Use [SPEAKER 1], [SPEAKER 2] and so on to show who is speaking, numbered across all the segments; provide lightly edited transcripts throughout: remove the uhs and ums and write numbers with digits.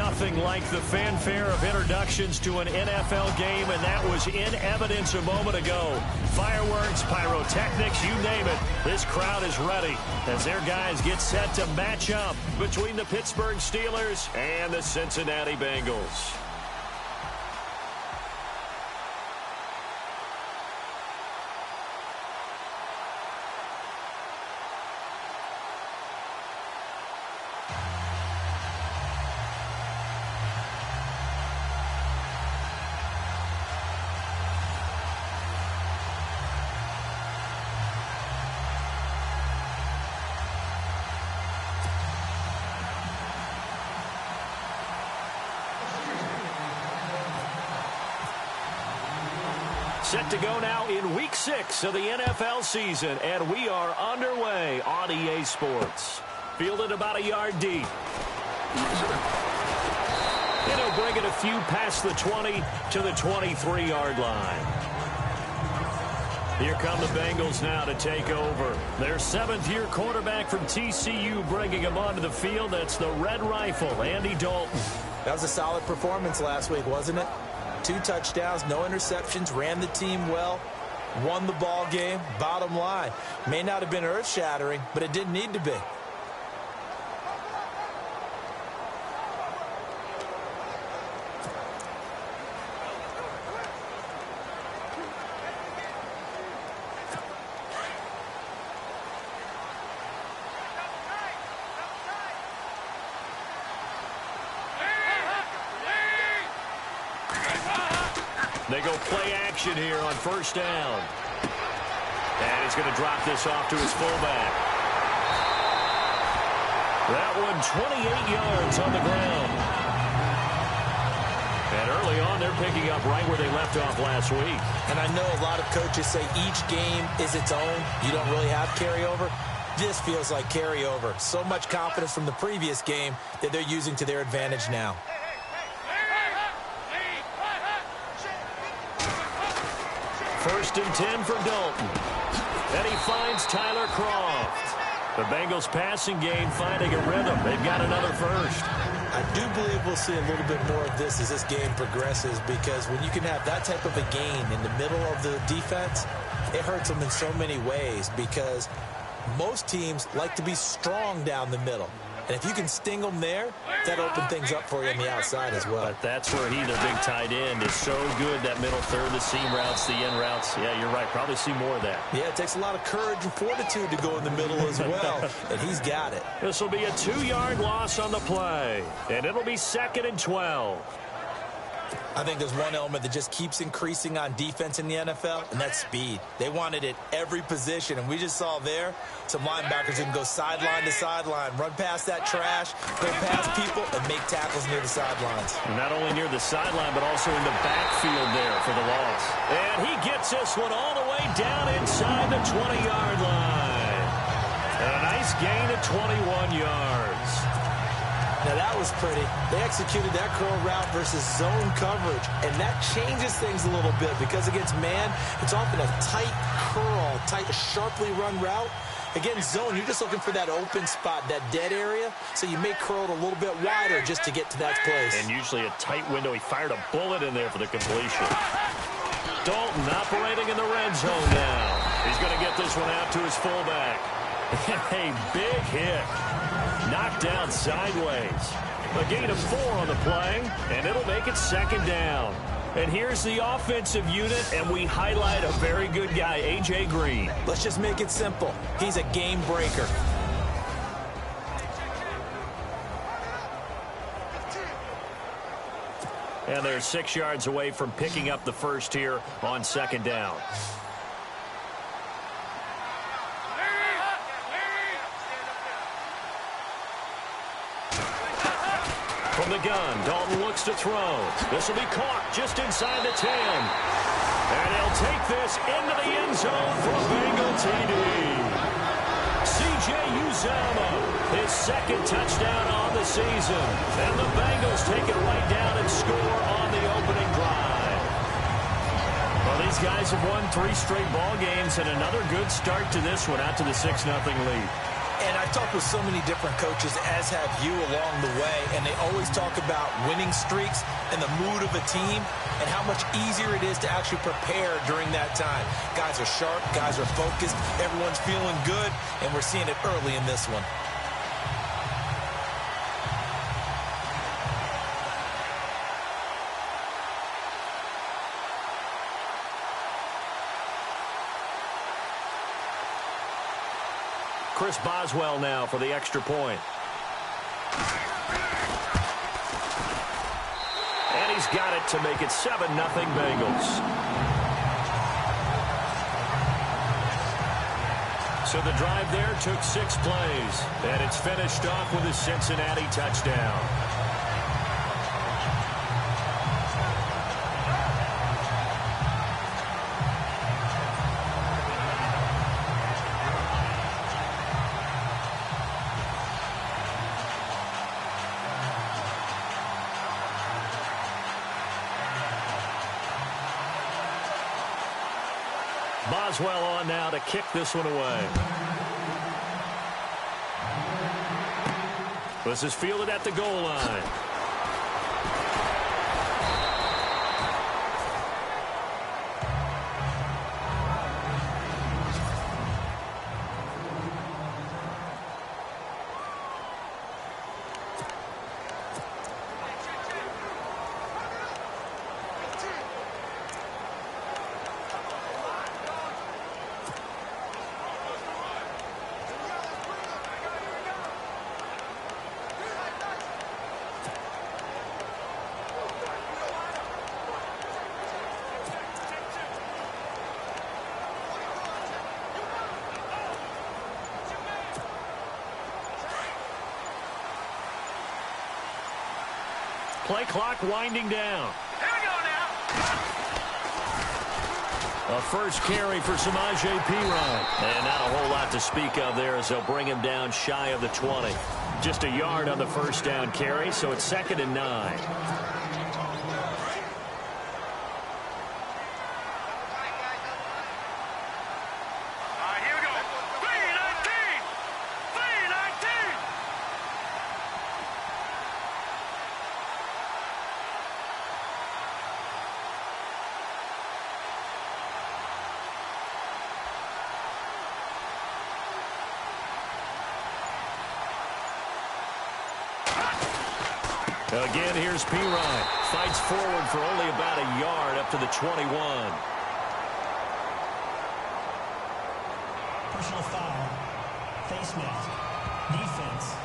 [SPEAKER 1] nothing like the fanfare of introductions to an NFL game, and that was in evidence a moment ago. Fireworks, pyrotechnics, you name it. This crowd is ready as their guys get set to match up between the Pittsburgh Steelers and the Cincinnati Bengals. Set to go now in Week 6 of the NFL season, and we are underway on EA Sports. Fielded about a yard deep. And he'll bring it a few past the 20 to the 23-yard line. Here come the Bengals now to take over. Their seventh-year quarterback from TCU bringing him onto the field. That's the Red Rifle, Andy Dalton.
[SPEAKER 2] That was a solid performance last week, wasn't it? 2 touchdowns, no interceptions, ran the team well, won the ball game. Bottom line, may not have been earth-shattering, but it didn't need to be.
[SPEAKER 1] They go play action here on first down. And he's going to drop this off to his fullback. That one 28 yards on the ground. And early on, they're picking up right where they left off last week.
[SPEAKER 2] And I know a lot of coaches say each game is its own. You don't really have carryover. This feels like carryover. So much confidence from the previous game that they're using to their advantage now.
[SPEAKER 1] First and 10 for Dalton. And he finds Tyler Kroft. The Bengals passing game finding a rhythm. They've got another first.
[SPEAKER 2] I do believe we'll see a little bit more of this as this game progresses, because when you can have that type of a gain in the middle of the defense, it hurts them in so many ways, because most teams like to be strong down the middle. And if you can sting them there, that opens things up for you on the outside as well.
[SPEAKER 1] But that's where their big tight end, is so good, that middle third, the seam routes, the end routes. Yeah, you're right. Probably see more of that.
[SPEAKER 2] Yeah, it takes a lot of courage and fortitude to go in the middle as well, and he's got it.
[SPEAKER 1] This will be a 2-yard loss on the play, and it'll be 2nd and 12.
[SPEAKER 2] I think there's one element that just keeps increasing on defense in the NFL, and that's speed. They want it at every position, and we just saw there some linebackers who can go sideline to sideline, run past that trash, go past people, and make tackles near the sidelines.
[SPEAKER 1] And not only near the sideline, but also in the backfield there for the loss. And he gets this one all the way down inside the 20-yard line. And a nice gain of 21 yards.
[SPEAKER 2] Now, that was pretty. They executed that curl route versus zone coverage, and that changes things a little bit, because against man, it's often a tight curl, tight, sharply run route. Against zone, you're just looking for that open spot, that dead area, so you may curl it a little bit wider just to get to that place.
[SPEAKER 1] And usually a tight window. He fired a bullet in there for the completion. Dalton operating in the red zone now. He's going to get this one out to his fullback. A big hit. Knocked down sideways. A gain of 4 on the play, and it'll make it 2nd down. And here's the offensive unit, and we highlight a very good guy, A.J. Green.
[SPEAKER 2] Let's just make it simple. He's a game breaker.
[SPEAKER 1] And they're 6 yards away from picking up the first here on 2nd down. From the gun, Dalton looks to throw. This will be caught just inside the 10. And he'll take this into the end zone for a Bengal TD. C.J. Uzomah, his 2nd touchdown on the season. And the Bengals take it right down and score on the opening drive. Well, these guys have won 3 straight ball games, and another good start to this one, out to the 6-0 lead.
[SPEAKER 2] And I talked with so many different coaches, as have you, along the way, and they always talk about winning streaks and the mood of a team and how much easier it is to actually prepare during that time. Guys are sharp, guys are focused, everyone's feeling good, and we're seeing it early in this one.
[SPEAKER 1] Chris Boswell now for the extra point. And he's got it to make it 7-0 Bengals. So the drive there took 6 plays. And it's finished off with a Cincinnati touchdown. Boswell on now to kick this one away. This is fielded at the goal line. Play clock winding down.
[SPEAKER 3] Here we go now.
[SPEAKER 1] A first carry for Samaje Perine. And not a whole lot to speak of there as they'll bring him down shy of the 20. Just a yard on the first down carry, so it's 2nd and 9. Again, here's Perine. Fights forward for only about a yard up to the 21.
[SPEAKER 4] Personal foul. Face mask. Defense.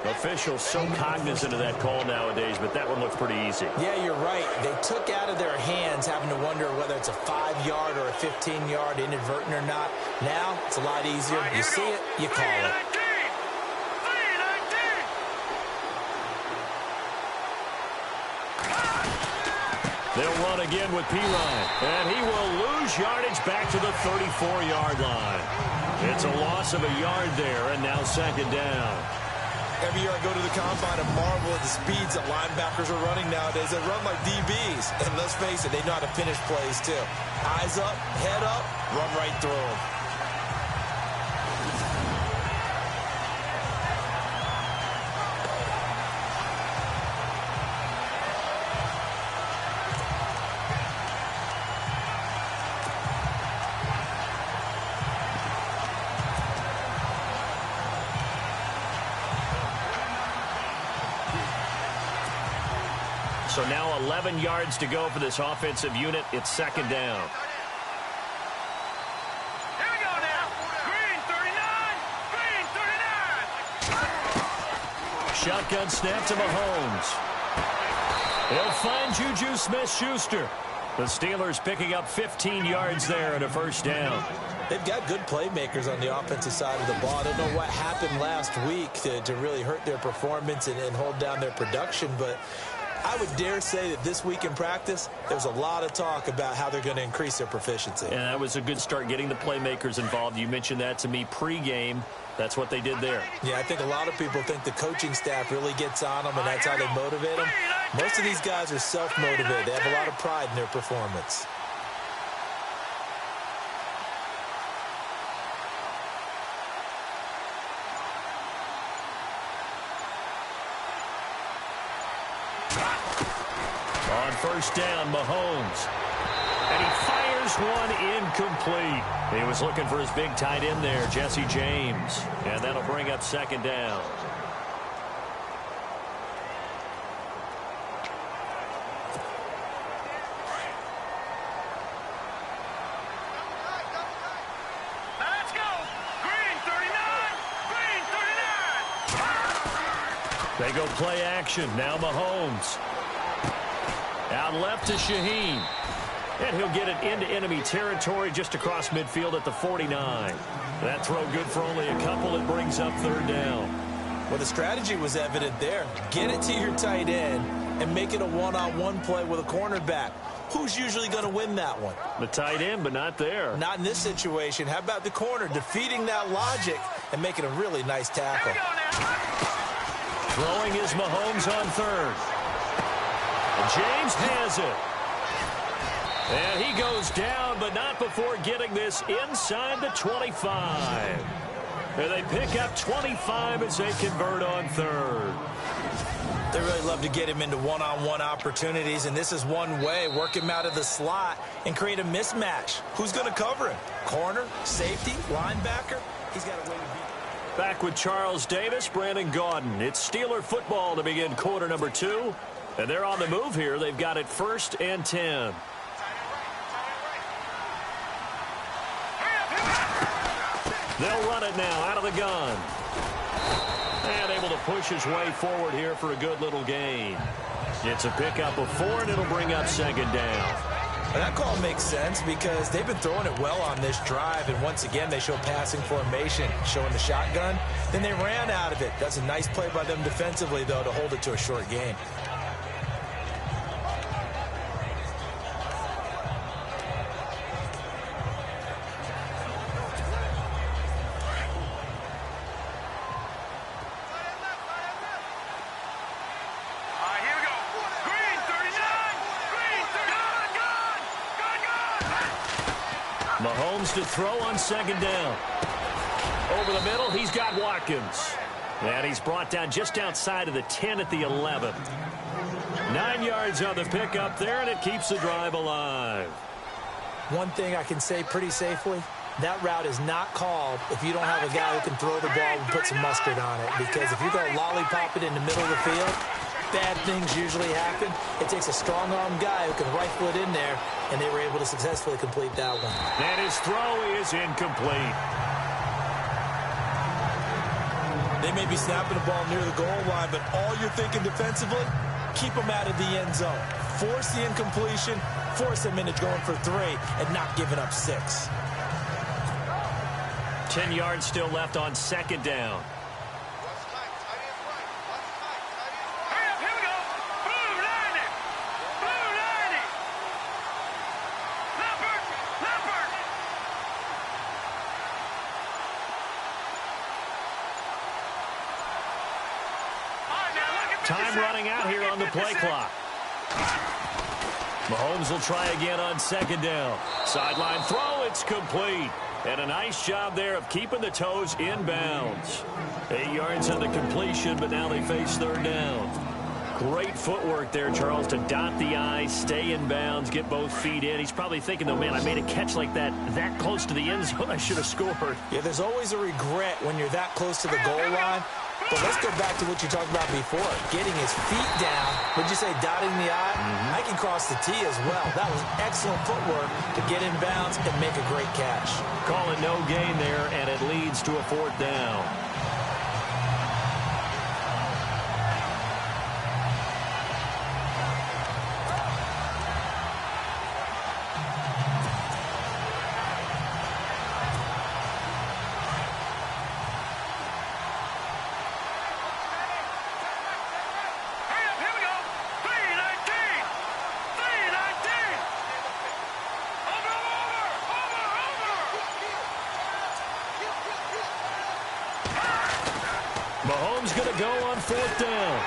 [SPEAKER 1] Officials so cognizant of that call nowadays, but that one looks pretty easy.
[SPEAKER 2] Yeah, you're right. They took out of their hands having to wonder whether it's a 5-yard or a 15-yard inadvertent or not. Now, it's a lot easier. You see it, you call it.
[SPEAKER 1] They'll run again with Perine, and he will lose yardage back to the 34-yard line. It's a loss of a yard there, and now 2nd down.
[SPEAKER 2] Every year I go to the combine and marvel at the speeds that linebackers are running nowadays. They run like DBs. And let's face it, they know how to finish plays too. Eyes up, head up, run right through them.
[SPEAKER 1] So now 11 yards to go for this offensive unit. It's 2nd down.
[SPEAKER 3] Here we go now. Green 39. Green 39.
[SPEAKER 1] Shotgun snap to Mahomes. He'll find Juju Smith-Schuster. The Steelers picking up 15 yards there and a first down.
[SPEAKER 2] They've got good playmakers on the offensive side of the ball. I don't know what happened last week to really hurt their performance and hold down their production, but I would dare say that this week in practice, there's a lot of talk about how they're going to increase their proficiency.
[SPEAKER 1] And that was a good start, getting the playmakers involved. You mentioned that to me pregame. That's what they did there.
[SPEAKER 2] Yeah, I think a lot of people think the coaching staff really gets on them, and that's how they motivate them. Most of these guys are self-motivated. They have a lot of pride in their performance.
[SPEAKER 1] first down, Mahomes. And he fires one incomplete. He was looking for his big tight end there, Jesse James. And that'll bring up second down.
[SPEAKER 3] Let's go. Green 39. Green 39.
[SPEAKER 1] They go play action. Now Mahomes. Out left to Shaheen. And he'll get it into enemy territory just across midfield at the 49. That throw good for only a couple. It brings up third down.
[SPEAKER 2] Well, the strategy was evident there. Get it to your tight end and make it a one-on-one play with a cornerback. Who's usually going to win that one?
[SPEAKER 1] The tight end, but not there.
[SPEAKER 2] Not in this situation. How about the corner defeating that logic and making a really nice tackle?
[SPEAKER 3] Here we go now.
[SPEAKER 1] Throwing is Mahomes on third. And James has it. And he goes down, but not before getting this inside the 25. And they pick up 25 as they convert on third.
[SPEAKER 2] They really love to get him into one-on-one opportunities, and this is one way. Work him out of the slot and create a mismatch. Who's going to cover him? Corner, safety, linebacker? He's got a way to beat.
[SPEAKER 1] Back with Charles Davis, Brandon Gaudin. It's Steeler football to begin quarter number 2. And they're on the move here. They've got it 1st and 10. They'll run it now out of the gun. And able to push his way forward here for a good little gain. It's a pickup of 4, and it'll bring up second down.
[SPEAKER 2] And that call makes sense because they've been throwing it well on this drive, and once again they show passing formation, showing the shotgun. Then they ran out of it. That's a nice play by them defensively, though, to hold it to a short gain.
[SPEAKER 1] Mahomes to throw on second down. Over the middle, he's got Watkins. And he's brought down just outside of the 10 at the 11. 9 yards on the pickup there, and it keeps the drive alive.
[SPEAKER 2] One thing I can say pretty safely, that route is not called if you don't have a guy who can throw the ball and put some mustard on it. Because if you're going to lollipop it in the middle of the field, bad things usually happen. It takes a strong-arm guy who can rifle it in there, and they were able to successfully complete that one.
[SPEAKER 1] And his throw is incomplete.
[SPEAKER 2] They may be snapping the ball near the goal line, but all you're thinking defensively, keep them out of the end zone. Force the incompletion, force them into going for 3, and not giving up 6.
[SPEAKER 1] 10 yards still left on second down. Time running out here on the play clock. Mahomes will try again on second down. Sideline throw, it's complete. And a nice job there of keeping the toes in bounds. 8 yards on the completion, but now they face third down. Great footwork there, Charles, to dot the I, stay in bounds, get both feet in. He's probably thinking, though, man, I made a catch like that close to the end zone. I should have scored.
[SPEAKER 2] Yeah, there's always a regret when you're that close to the goal line. But let's go back to what you talked about before. Getting his feet down. Would you say dotting the I? I can cross the T as well. That was excellent footwork to get in bounds and make a great catch.
[SPEAKER 1] Call it no gain there, and it leads to a fourth down. Mahomes going to go on fourth down.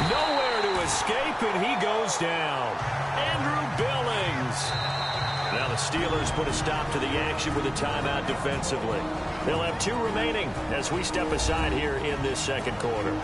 [SPEAKER 1] Nowhere to escape, and he goes down. Andrew Billings. Now the Steelers put a stop to the action with a timeout defensively. They'll have 2 remaining as we step aside here in this second quarter.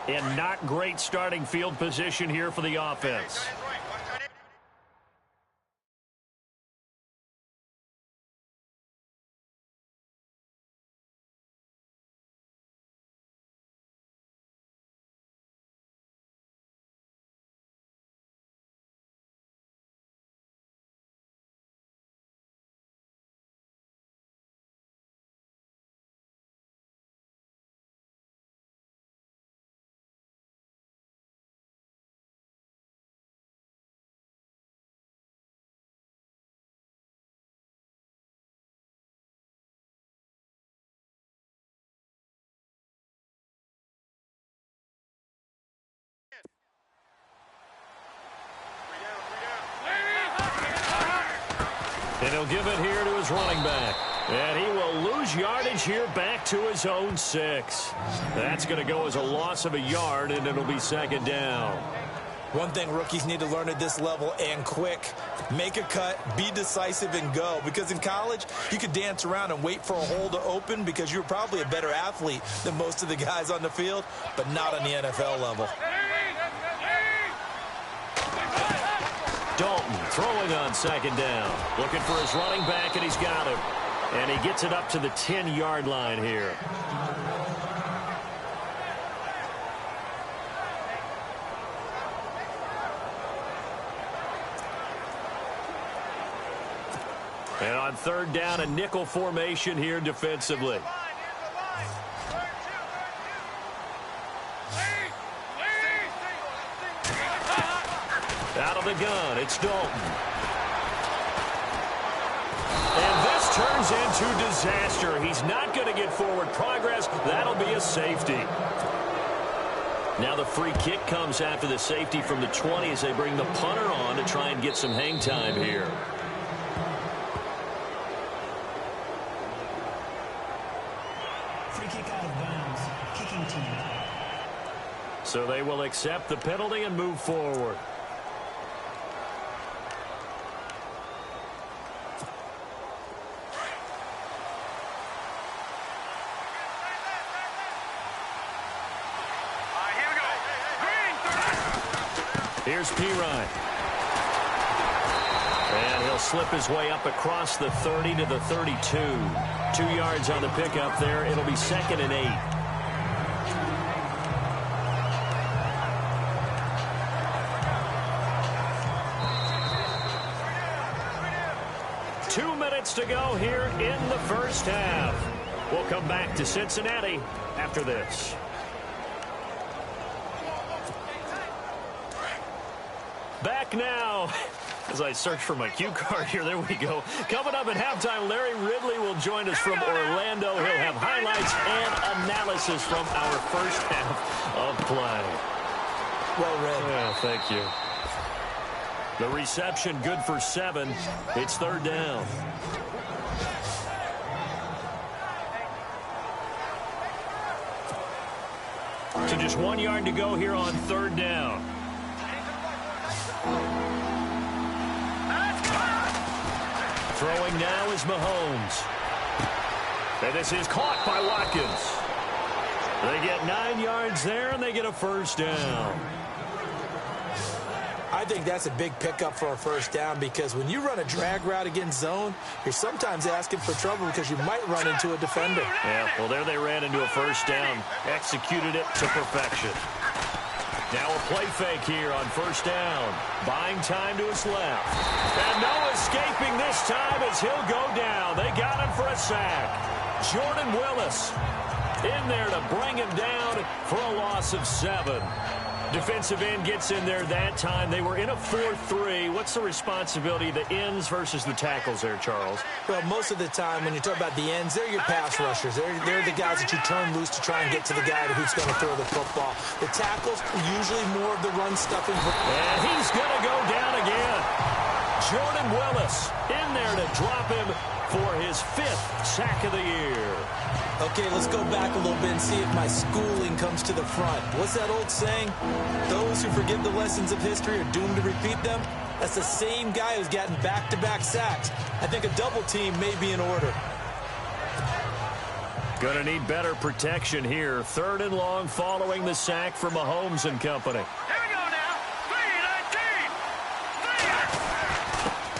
[SPEAKER 1] And not great starting field position here for the offense. And he'll give it here to his running back. And he will lose yardage here back to his own 6. That's going to go as a loss of a yard, and it'll be second down.
[SPEAKER 2] One thing rookies need to learn at this level, and quick, make a cut, be decisive, and go. Because in college, you could dance around and wait for a hole to open because you're probably a better athlete than most of the guys on the field, but not on the NFL level.
[SPEAKER 1] Dalton throwing on second down. Looking for his running back, and he's got him. And he gets it up to the 10-yard line here. And on third down, a nickel formation here defensively. Out of the gun, it's Dalton. And this turns into disaster. He's not going to get forward progress. That'll be a safety. Now the free kick comes after the safety from the 20 as they bring the punter on to try and get some hang time here.
[SPEAKER 4] Free kick out of bounds. Kicking team.
[SPEAKER 1] So they will accept the penalty and move forward. Here's Pirine. And he'll slip his way up across the 30 to the 32. 2 yards on the pickup there. It'll be second and 8. Two minutes to go here in the first half. We'll come back to Cincinnati after this. Back now, as I search for my cue card here, there we go. Coming up at halftime, Larry Ridley will join us from Orlando. He'll have highlights and analysis from our first half of play.
[SPEAKER 2] Well read.
[SPEAKER 1] Yeah, thank you. The reception good for 7. It's third down. So just 1 yard to go here on third down. Throwing now is Mahomes. And this is caught by Watkins. They get 9 yards there, and they get a first down.
[SPEAKER 2] I think that's a big pickup for a first down because when you run a drag route against zone, you're sometimes asking for trouble because you might run into a defender.
[SPEAKER 1] Yeah, well, there they ran into a first down. Executed it to perfection. Now a play fake here on first down. Buying time to his left. And no escaping this time as he'll go down. They got him for a sack. Jordan Willis in there to bring him down for a loss of 7. Defensive end gets in there that time. They were in a 4-3. What's the responsibility of the ends versus the tackles there, Charles?
[SPEAKER 2] Well, most of the time when you talk about the ends, they're your pass rushers. They're the guys that you turn loose to try and get to the guy who's going to throw the football. The tackles are usually more of the run stuffing.
[SPEAKER 1] And he's going to go down again. Jordan Willis in there to drop him for his 5th sack of the year.
[SPEAKER 2] Okay, let's go back a little bit and see if my schooling comes to the front. What's that old saying? Those who forget the lessons of history are doomed to repeat them. That's the same guy who's gotten back-to-back sacks. I think a double team may be in order.
[SPEAKER 1] Going to need better protection here. 3rd and long following the sack from Mahomes and company.
[SPEAKER 3] Here we go now.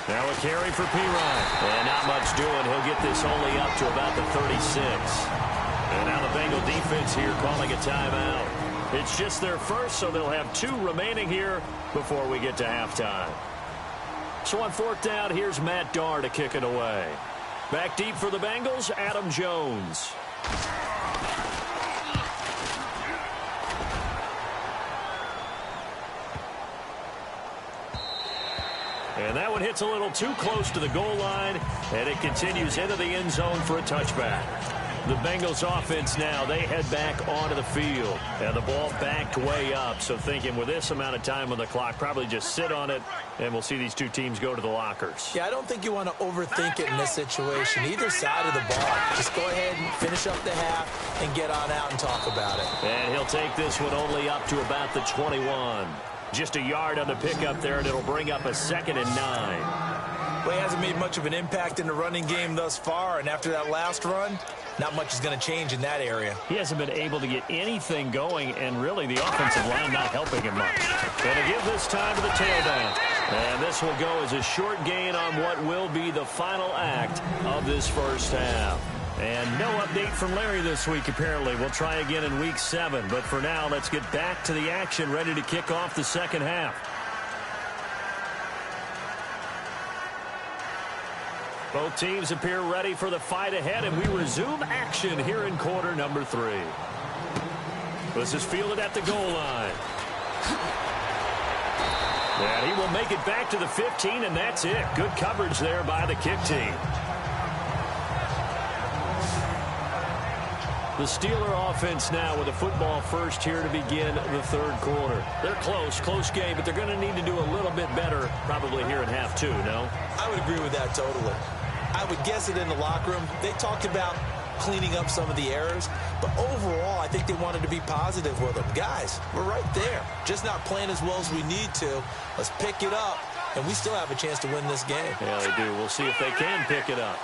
[SPEAKER 3] 3-19.
[SPEAKER 1] Now a carry for P-Ryan. And not much doing. He'll get this only up to about the 36. And now the Bengal defense here calling a timeout. It's just their first, so they'll have 2 remaining here before we get to halftime. So on 4th down, here's Matt Darr to kick it away. Back deep for the Bengals, Adam Jones. And that one hits a little too close to the goal line, and it continues into the end zone for a touchback. The Bengals offense now, they head back onto the field. And the ball backed way up, so thinking with this amount of time on the clock, probably just sit on it, and we'll see these 2 teams go to the lockers.
[SPEAKER 2] Yeah, I don't think you want to overthink it in this situation. Either side of the ball. Just go ahead and finish up the half and get on out and talk about it.
[SPEAKER 1] And he'll take this one only up to about the 21. Just a yard on the pickup there, and it'll bring up a 2nd and 9.
[SPEAKER 2] Well, he hasn't made much of an impact in the running game thus far, and after that last run, not much is going to change in that area.
[SPEAKER 1] He hasn't been able to get anything going, and really the offensive line not helping him much. Going to give this time to the tailback. And this will go as a short gain on what will be the final act of this first half. And no update from Larry this week, apparently. We'll try again in week 7. But for now, let's get back to the action, ready to kick off the second half. Both teams appear ready for the fight ahead, and we resume action here in quarter number 3. This is fielded at the goal line. And he will make it back to the 15, and that's it. Good coverage there by the kick team. The Steeler offense now with a football first here to begin the 3rd quarter. They're close game, but they're going to need to do a little bit better probably here in half 2, no?
[SPEAKER 2] I would agree with that totally. I would guess it in the locker room. They talked about cleaning up some of the errors, but overall, I think they wanted to be positive with them. Guys, we're right there. Just not playing as well as we need to. Let's pick it up, and we still have a chance to win this game.
[SPEAKER 1] Yeah, they do. We'll see if they can pick it up.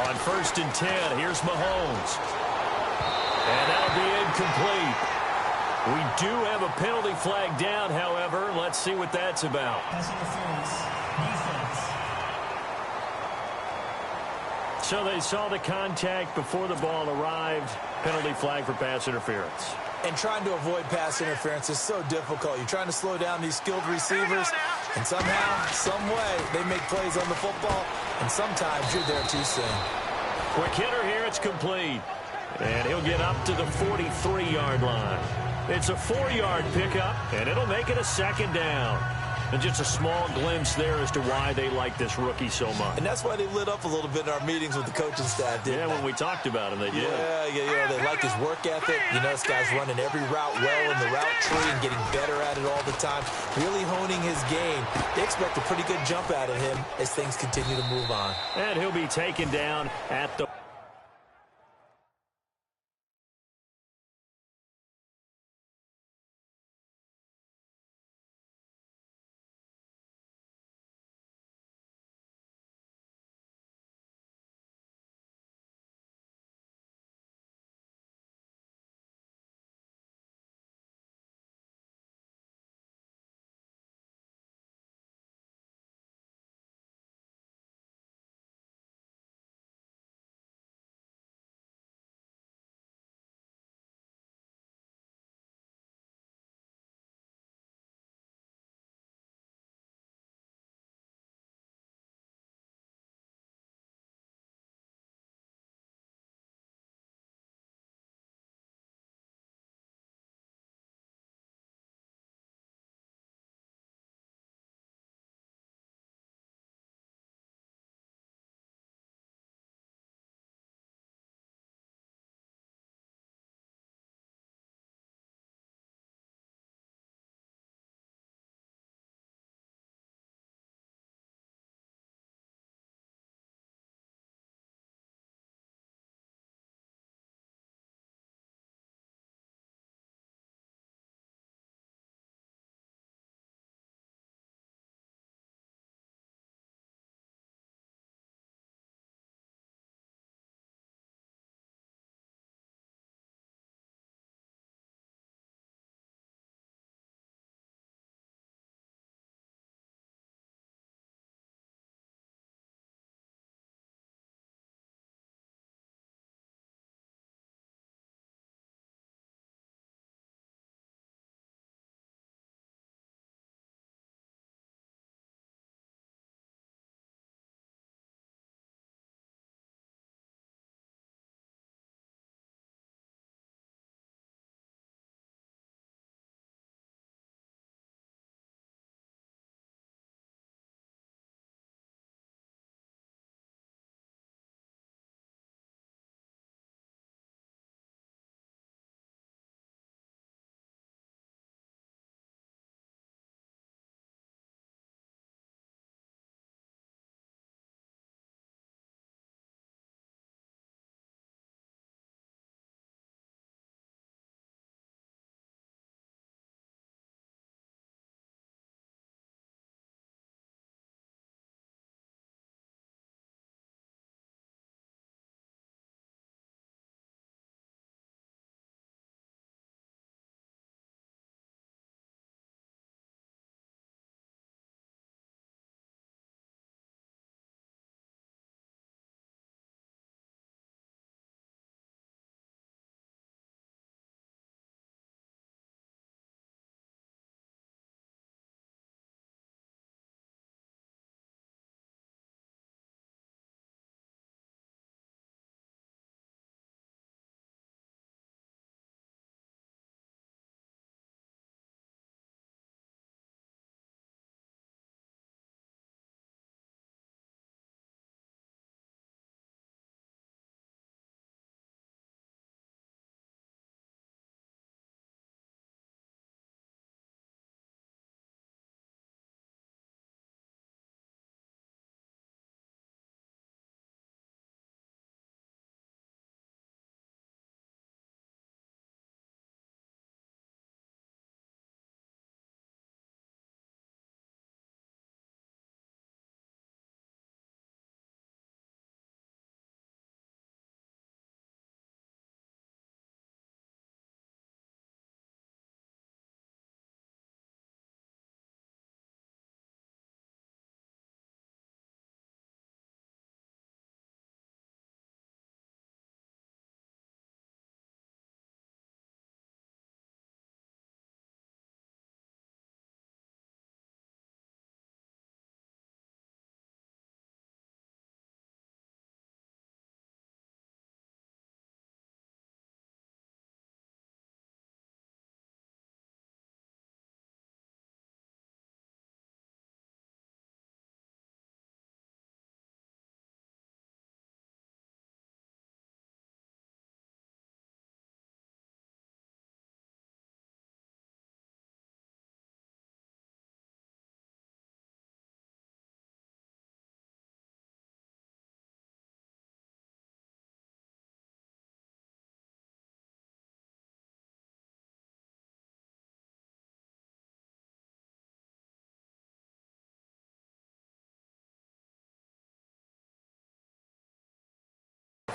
[SPEAKER 1] On 1st and 10, here's Mahomes. And that'll be incomplete. We do have a penalty flag down, however. Let's see what that's about.
[SPEAKER 4] Pass interference. Defense.
[SPEAKER 1] So they saw the contact before the ball arrived. Penalty flag for pass interference.
[SPEAKER 2] And trying to avoid pass interference is so difficult. You're trying to slow down these skilled receivers, and somehow, some way, they make plays on the football, and sometimes you're there too soon.
[SPEAKER 1] Quick hitter here, it's complete. And he'll get up to the 43-yard line. It's a 4-yard pickup, and it'll make it a 2nd down. And just a small glimpse there as to why they like this rookie so much.
[SPEAKER 2] And that's why they lit up a little bit in our meetings with the coaching staff, didn't they?
[SPEAKER 1] When we talked about him, they did.
[SPEAKER 2] Yeah, they like his work ethic. You know, this guy's running every route well in the route tree and getting better at it all the time, really honing his game. They expect a pretty good jump out of him as things continue to move on.
[SPEAKER 1] And he'll be taken down at the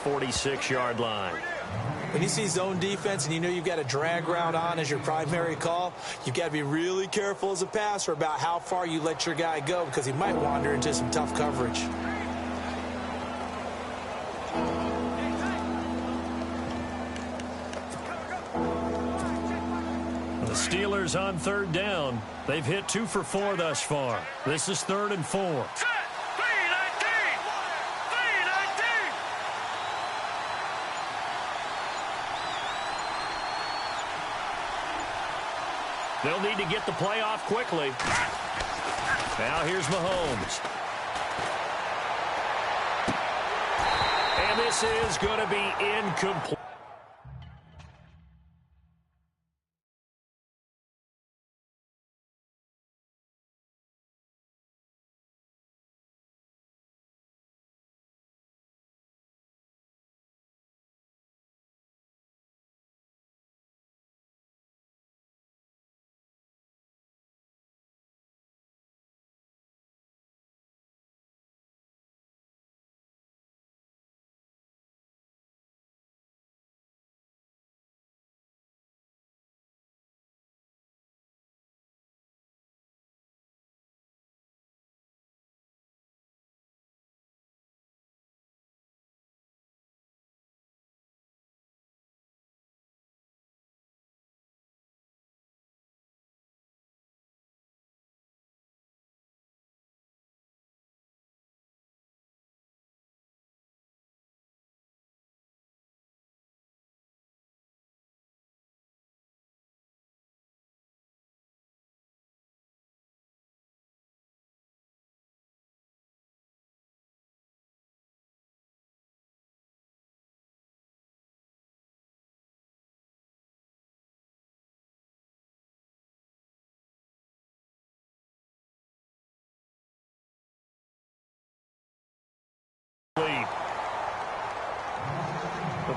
[SPEAKER 1] 46-yard line.
[SPEAKER 2] When you see zone defense and you know you've got a drag route on as your primary call, you've got to be really careful as a passer about how far you let your guy go because he might wander into some tough coverage.
[SPEAKER 1] The Steelers on third down. They've hit 2 for 4 thus far. This is 3rd and 4. They'll need to get the play off quickly. Now here's Mahomes. And this is going to be incomplete.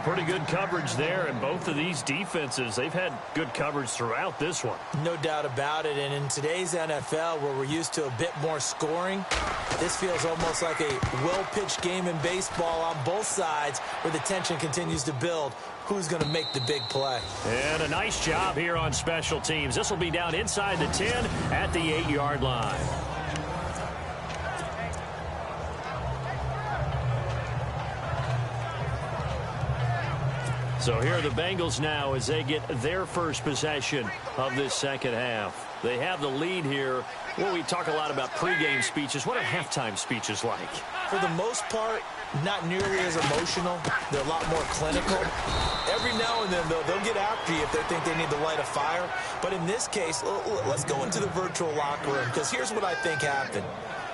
[SPEAKER 1] Pretty good coverage there, and both of these defenses, they've had good coverage throughout this one.
[SPEAKER 2] No doubt about it, and in today's NFL, where we're used to a bit more scoring, this feels almost like a well-pitched game in baseball on both sides where the tension continues to build. Who's going to make the big play?
[SPEAKER 1] And a nice job here on special teams. This will be down inside the 10 at the 8-yard line. So here are the Bengals now as they get their first possession of this second half. They have the lead here. Well, we talk a lot about pregame speeches. What are halftime speeches like?
[SPEAKER 2] For the most part, not nearly as emotional. They're a lot more clinical. Every now and then, though, they'll get after you if they think they need to light a fire. But in this case, let's go into the virtual locker room, because here's what I think happened.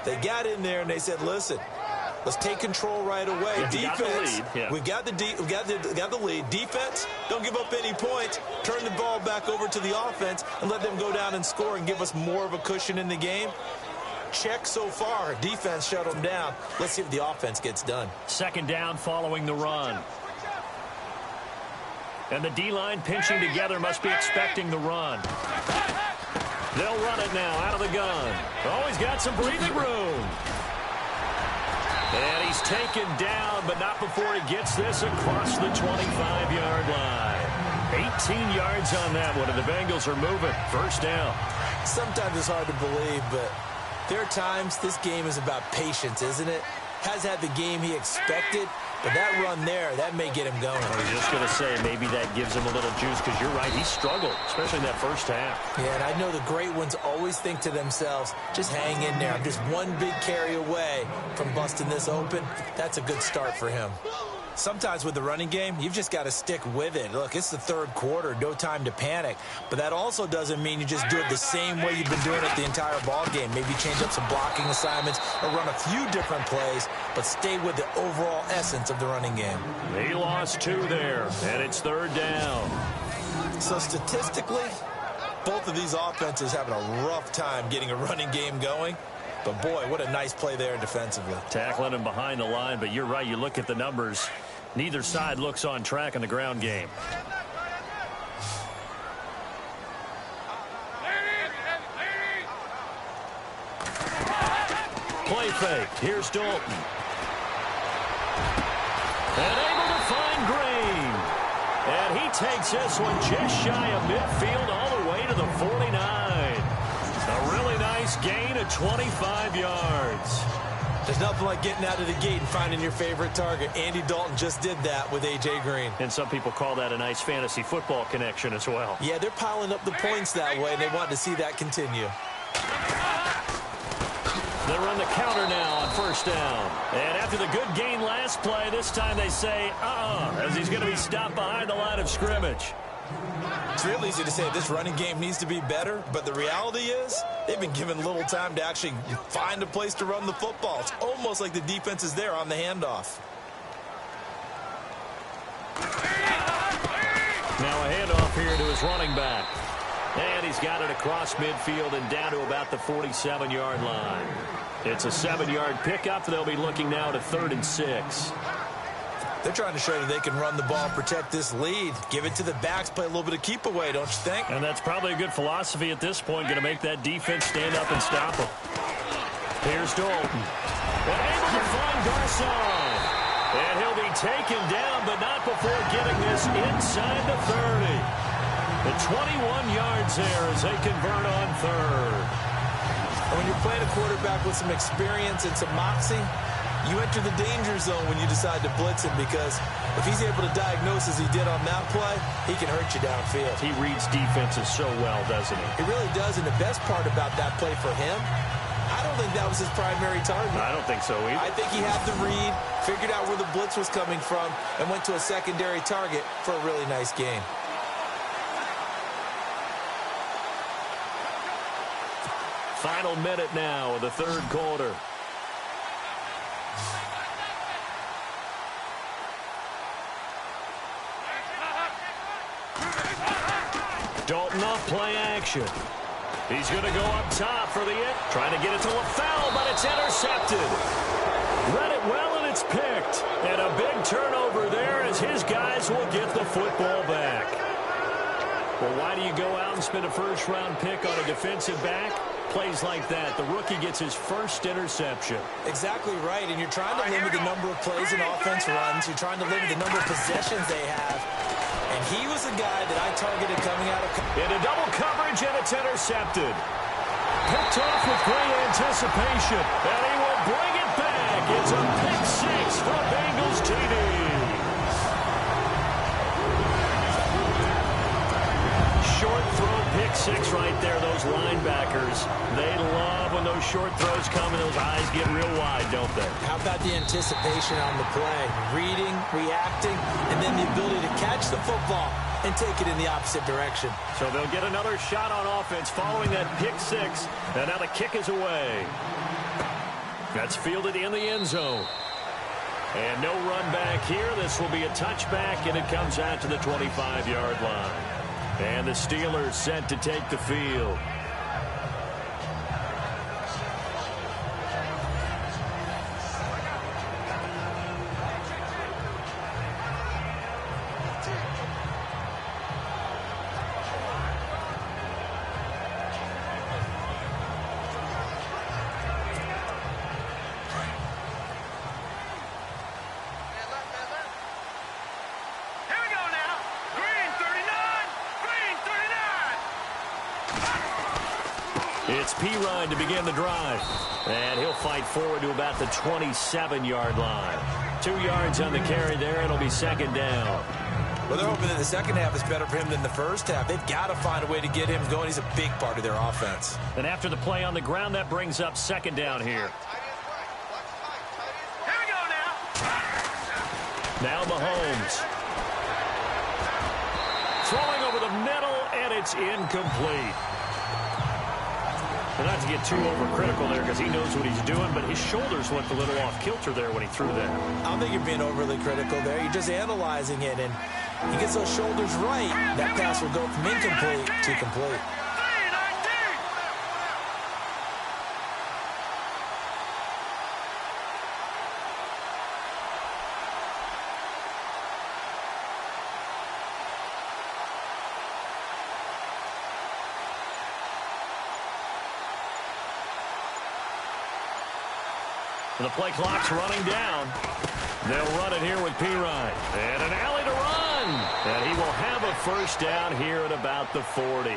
[SPEAKER 2] They got in there and they said, listen, let's take control right away.
[SPEAKER 1] Yeah,
[SPEAKER 2] Defense,
[SPEAKER 1] we've
[SPEAKER 2] got the lead. Defense, don't give up any points. Turn the ball back over to the offense and let them go down and score and give us more of a cushion in the game. Check so far. Defense shut them down. Let's see if the offense gets done.
[SPEAKER 1] Second down following the run. And the D-line pinching together must be expecting the run. They'll run it now out of the gun. Oh, he's got some breathing room. And he's taken down, but not before he gets this across the 25-yard line. 18 yards on that one, and the Bengals are moving. First down.
[SPEAKER 2] Sometimes it's hard to believe, but there are times this game is about patience, isn't it? Has had the game he expected, but that run there, that may get him going.
[SPEAKER 1] I was just going to say, maybe that gives him a little juice, because you're right, he struggled, especially in that first half.
[SPEAKER 2] Yeah, and I know the great ones always think to themselves, just hang in there. I'm just one big carry away from busting this open. That's a good start for him. Sometimes with the running game, you've just got to stick with it. Look, it's the third quarter, no time to panic. But that also doesn't mean you just do it the same way you've been doing it the entire ball game. Maybe change up some blocking assignments or run a few different plays, but stay with the overall essence of the running game.
[SPEAKER 1] He lost 2 there, and it's third down.
[SPEAKER 2] So statistically, both of these offenses having a rough time getting a running game going. But, boy, what a nice play there defensively.
[SPEAKER 1] Tackling him behind the line, but you're right, you look at the numbers. Neither side looks on track in the ground game. Play fake. Here's Dalton. And able takes this one just shy of midfield all the way to the 49. A really nice gain of 25 yards.
[SPEAKER 2] There's nothing like getting out of the gate and finding your favorite target. Andy Dalton just did that with A.J. Green.
[SPEAKER 1] And some people call that a nice fantasy football connection as well.
[SPEAKER 2] Yeah, they're piling up the points that way, and they want to see that continue.
[SPEAKER 1] They run the counter now on first down. And after the good gain last play, this time they say, as he's going to be stopped behind the line of scrimmage.
[SPEAKER 2] It's real easy to say this running game needs to be better, but the reality is they've been given little time to actually find a place to run the football. It's almost like the defense is there on the handoff.
[SPEAKER 1] Now a handoff here to his running back. And he's got it across midfield and down to about the 47-yard line. It's a 7-yard pickup. They'll be looking now to 3rd and 6.
[SPEAKER 2] They're trying to show that they can run the ball, protect this lead, give it to the backs, play a little bit of keep away, don't you think?
[SPEAKER 1] And that's probably a good philosophy at this point, going to make that defense stand up and stop them. Here's Dalton. And able to find Garcon. And he'll be taken down, but not before getting this inside the 30. The 21 yards there as they convert on 3rd.
[SPEAKER 2] And when you're playing a quarterback with some experience and some moxie, you enter the danger zone when you decide to blitz him, because if he's able to diagnose as he did on that play, he can hurt you downfield.
[SPEAKER 1] He reads defenses so well, doesn't he?
[SPEAKER 2] He really does, and the best part about that play for him, I don't think that was his primary target.
[SPEAKER 1] I don't think so either.
[SPEAKER 2] I think he had the read, figured out where the blitz was coming from, and went to a secondary target for a really nice gain.
[SPEAKER 1] Final minute now of the 3rd quarter. Dalton off play action. He's going to go up top for the it. Trying to get it to LaFell, but it's intercepted. Read it well, and it's picked. And a big turnover there as his guys will get the football back. Well, why do you go out and spend a first-round pick on a defensive back? Plays like that, the rookie gets his first interception.
[SPEAKER 2] Exactly right, and you're trying to limit the number of plays and offense runs. You're trying to limit the number of possessions they have. And he was the guy that I targeted coming out of...
[SPEAKER 1] Into double coverage, and it's intercepted. Picked off with great anticipation, and he will bring it back. It's a pick 6 for Bengals TD. Short throw, pick 6 right there. Those linebackers, they love when those short throws come and those eyes get real wide, don't they?
[SPEAKER 2] How about the anticipation on the play? Reading, reacting, and then the ability to catch the football and take it in the opposite direction.
[SPEAKER 1] So they'll get another shot on offense following that pick 6, and now the kick is away. That's fielded in the end zone. And no run back here. This will be a touchback, and it comes out to the 25-yard line. And the Steelers set to take the field. It's P-Ryan to begin the drive. And he'll fight forward to about the 27-yard line. 2 yards on the carry there. It'll be 2nd down.
[SPEAKER 2] Well, they're hoping that the second half is better for him than the first half. They've got to find a way to get him going. He's a big part of their offense.
[SPEAKER 1] And after the play on the ground, that brings up 2nd down here.
[SPEAKER 3] Here we go now.
[SPEAKER 1] Now Mahomes. Throwing over the middle, and it's incomplete. And not to get too overcritical there because he knows what he's doing, but his shoulders looked a little off kilter there when he threw that.
[SPEAKER 2] I don't think you're being overly critical there. You're just analyzing it, and he gets those shoulders right. That pass will go from incomplete to complete.
[SPEAKER 1] And the play clock's running down. They'll run it here with P-Ryan. And an alley to run. And he will have a first down here at about the 40.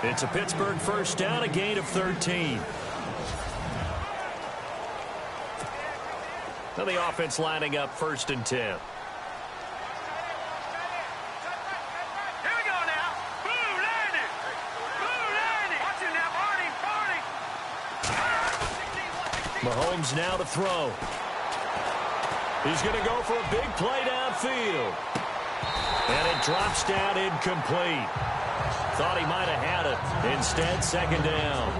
[SPEAKER 1] It's a Pittsburgh first down, a gain of 13. Now the offense lining up 1st and 10.
[SPEAKER 3] Here we go now. Boo, Lanny. Boo, Lanny. Watch it now, Barney.
[SPEAKER 1] Mahomes now to throw. He's going to go for a big play downfield. And it drops down incomplete. Thought he might have had it. Instead, 2nd down.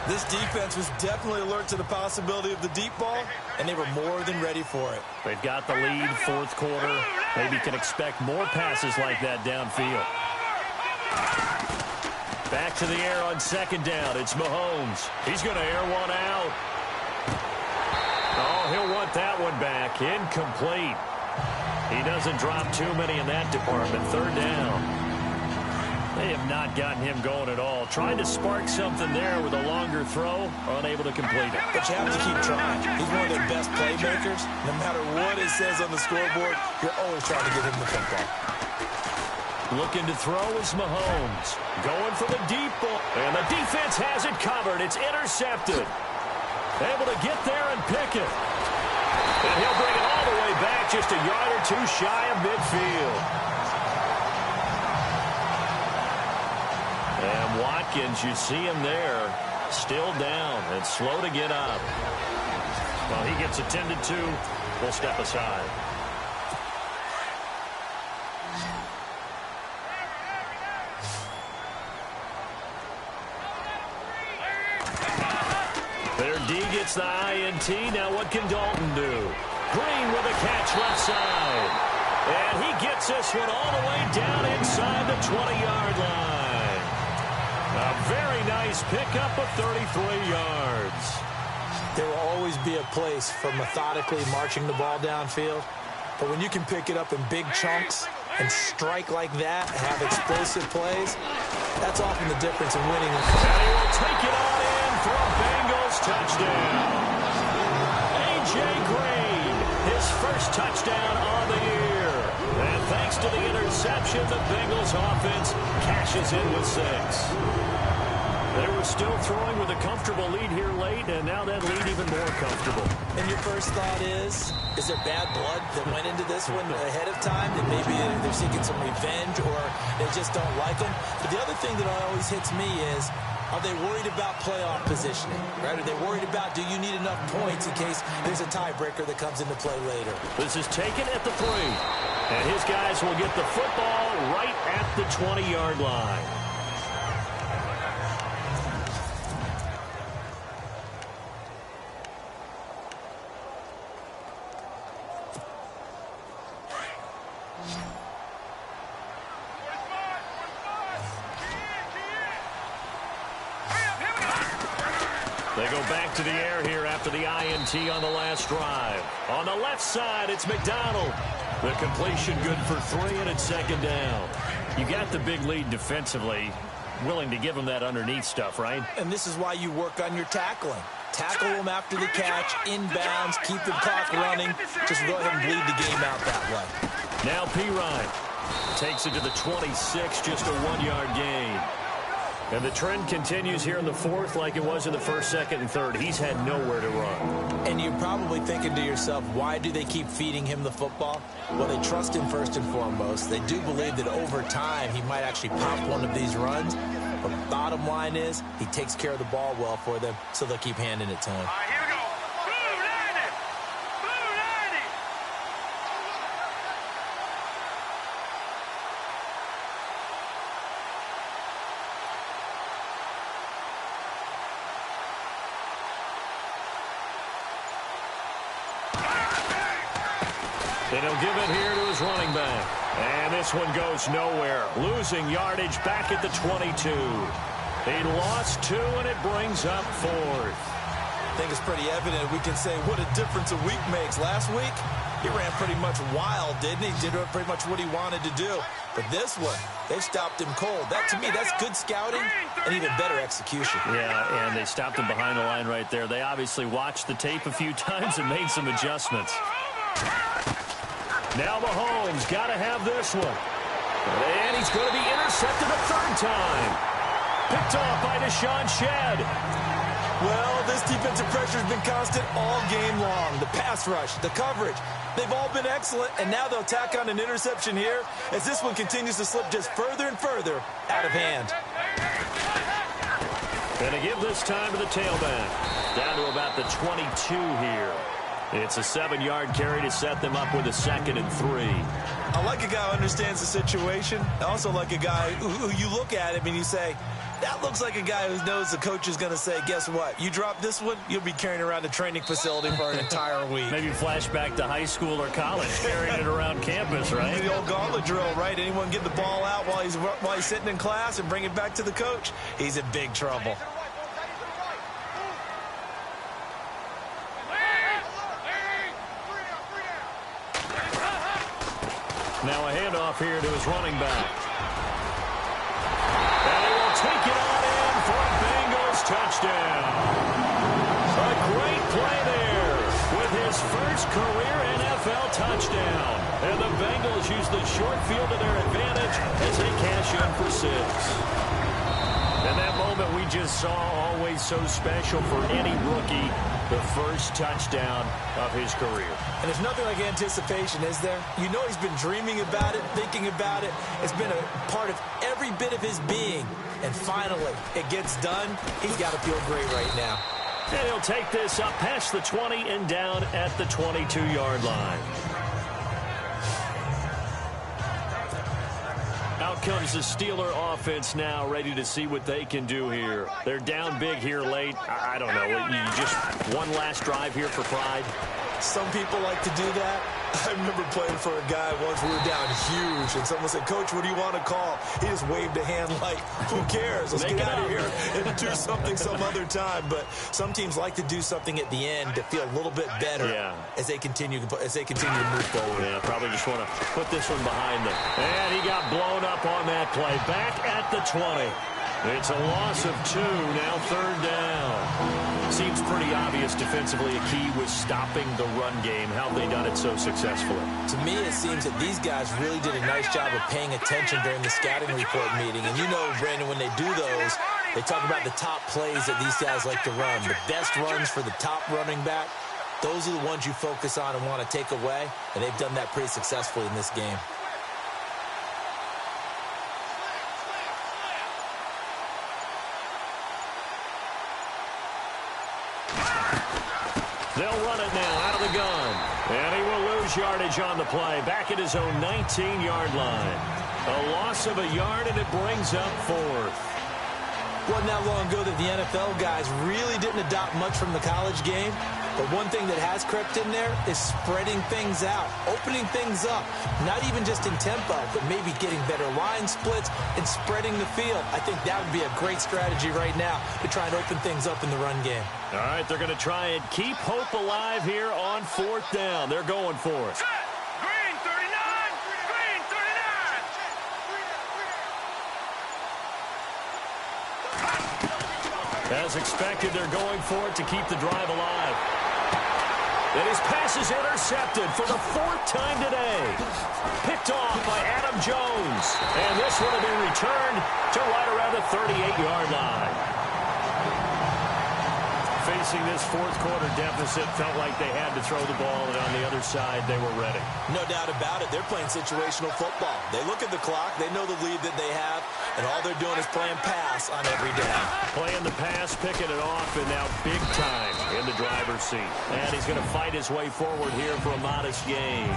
[SPEAKER 2] This defense was definitely alert to the possibility of the deep ball, and they were more than ready for it.
[SPEAKER 1] They've got the lead, 4th quarter. Maybe can expect more passes like that downfield. Back to the air on 2nd down. It's Mahomes. He's going to air one out. Oh, he'll want that one back. Incomplete. He doesn't drop too many in that department. 3rd down. They have not gotten him going at all. Trying to spark something there with a longer throw, unable to complete it.
[SPEAKER 2] But you have to keep trying. He's one of their best playmakers. No matter what it says on the scoreboard, you're always trying to get him the football.
[SPEAKER 1] Looking to throw is Mahomes. Going for the deep ball. And the defense has it covered. It's intercepted. Able to get there and pick it. And he'll bring it all the way back, just a yard or two shy of midfield. And Watkins, you see him there, still down and slow to get up. Well, he gets attended to. We'll step aside. Their D gets the INT. Now what can Dalton do? Green with a catch left side. And he gets this one all the way down inside the 20-yard line. A very nice pickup of 33 yards.
[SPEAKER 2] There will always be a place for methodically marching the ball downfield. But when you can pick it up in big chunks and strike like that, have explosive plays, that's often the difference in winning.
[SPEAKER 1] And he will take it on in for a Bengals touchdown. A.J. Green, his first touchdown on the year. And thanks to the interception, the Bengals offense cashes in with 6. They were still throwing with a comfortable lead here late, and now that lead even more comfortable.
[SPEAKER 2] And your first thought is there bad blood that went into this one ahead of time? That maybe they're seeking some revenge or they just don't like them? But the other thing that always hits me is, are they worried about playoff positioning? Right? Are they worried about, do you need enough points in case there's a tiebreaker that comes into play later?
[SPEAKER 1] This is taken at the 3. And his guys will get the football right at the 20-yard line. They go back to the air here after the INT on the last drive. On the left side, it's McDonald. The completion good for 3, and it's 2nd down. You got the big lead defensively. Willing to give them that underneath stuff, right?
[SPEAKER 2] And this is why you work on your tackling. Tackle them after the catch, inbounds, keep the clock running. Just go ahead and bleed the game out that way.
[SPEAKER 1] Now Pirine takes it to the 26, just a 1-yard gain. And the trend continues here in the 4th like it was in the 1st, 2nd, and 3rd. He's had nowhere to run.
[SPEAKER 2] And you're probably thinking to yourself, why do they keep feeding him the football? Well, they trust him first and foremost. They do believe that over time he might actually pop one of these runs. But bottom line is he takes care of the ball well for them, so they'll keep handing it to him.
[SPEAKER 3] All right, here we go. Boo, Lanny. Boo, Lanny.
[SPEAKER 1] And he'll give it here to his running back. And this one goes nowhere. Losing yardage back at the 22. He lost 2, and it brings up 4th.
[SPEAKER 2] I think it's pretty evident we can say what a difference a week makes. Last week, he ran pretty much wild, didn't he? Did pretty much what he wanted to do. But this one, they stopped him cold. That, to me, that's good scouting and even better execution.
[SPEAKER 1] Yeah, and they stopped him behind the line right there. They obviously watched the tape a few times and made some adjustments. Now Mahomes got to have this one. And he's going to be intercepted a third time. Picked off by Deshaun Shedd.
[SPEAKER 2] Well, this defensive pressure has been constant all game long. The pass rush, the coverage, they've all been excellent, and now they'll tack on an interception here as this one continues to slip just further and further out of hand.
[SPEAKER 1] Going to give this time to the tailback. Down to about the 22 here. It's a 7-yard carry to set them up with a 2nd and 3.
[SPEAKER 2] I like a guy who understands the situation. I also like a guy who you look at him and you say, that looks like a guy who knows the coach is going to say, guess what? You drop this one, you'll be carrying around the training facility for an entire week.
[SPEAKER 1] Maybe flashback to high school or college, carrying it around campus, right?
[SPEAKER 2] The old gauntlet drill, right? Anyone get the ball out while he's sitting in class and bring it back to the coach? He's in big trouble.
[SPEAKER 1] Now a handoff here to his running back. And he will take it on in for a Bengals touchdown. A great play there with his first career NFL touchdown. And the Bengals use the short field to their advantage as they cash in for 6. And that moment we just saw, always so special for any rookie, the first touchdown of his career.
[SPEAKER 2] And there's nothing like anticipation, is there? You know he's been dreaming about it, thinking about it. It's been a part of every bit of his being. And finally, it gets done. He's got to feel great right now.
[SPEAKER 1] And he'll take this up past the 20 and down at the 22-yard line. Out comes the Steeler offense now, ready to see what they can do here. They're down big here late. I don't know. You just one last drive here for pride.
[SPEAKER 2] Some people like to do that. I remember playing for a guy once. We were down huge, and someone said, Coach, what do you want to call? He just waved a hand like, who cares? Let's get out of here and do something some other time. But some teams like to do something at the end to feel a little bit better as they continue to move forward.
[SPEAKER 1] Yeah, probably just want to put this one behind them. And he got blown up on that play. Back at the 20. It's a loss of 2, now 3rd down. Seems pretty obvious defensively a key was stopping the run game. How have they done it so successfully?
[SPEAKER 2] To me, it seems that these guys really did a nice job of paying attention during the scouting report meeting. And you know, Brandon, when they do those, they talk about the top plays that these guys like to run. The best runs for the top running back, those are the ones you focus on and want to take away. And they've done that pretty successfully in this game.
[SPEAKER 1] They'll run it now out of the gun. And he will lose yardage on the play. Back at his own 19-yard line. A loss of a yard, and it brings up 4th.
[SPEAKER 2] Wasn't that long ago that the NFL guys really didn't adopt much from the college game. But one thing that has crept in there is spreading things out, opening things up, not even just in tempo, but maybe getting better line splits and spreading the field. I think that would be a great strategy right now to try and open things up in the run game.
[SPEAKER 1] All right, they're going to try and keep hope alive here on 4th down. They're going for it.
[SPEAKER 3] Green 39! Green 39!
[SPEAKER 1] As expected, they're going for it to keep the drive alive. And his pass is intercepted for the 4th time today. Picked off by Adam Jones. And this one will be returned to right around the 38-yard line. Facing this 4th quarter deficit, felt like they had to throw the ball, and on the other side, they were ready.
[SPEAKER 2] No doubt about it. They're playing situational football. They look at the clock. They know the lead that they have, and all they're doing is playing pass on every down.
[SPEAKER 1] Playing the pass, picking it off, and now big time in the driver's seat. And he's going to fight his way forward here for a modest gain.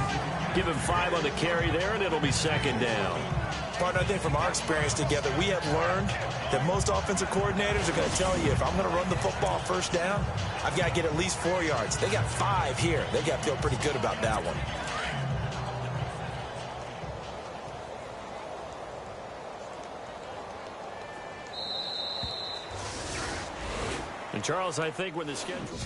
[SPEAKER 1] Give him 5 on the carry there, and it'll be 2nd down.
[SPEAKER 2] Partner, I think from our experience together, we have learned that most offensive coordinators are going to tell you, if I'm going to run the football 1st down, I've got to get at least 4 yards. They got 5 here. They got to feel pretty good about that one.
[SPEAKER 1] And Charles, I think when the schedule...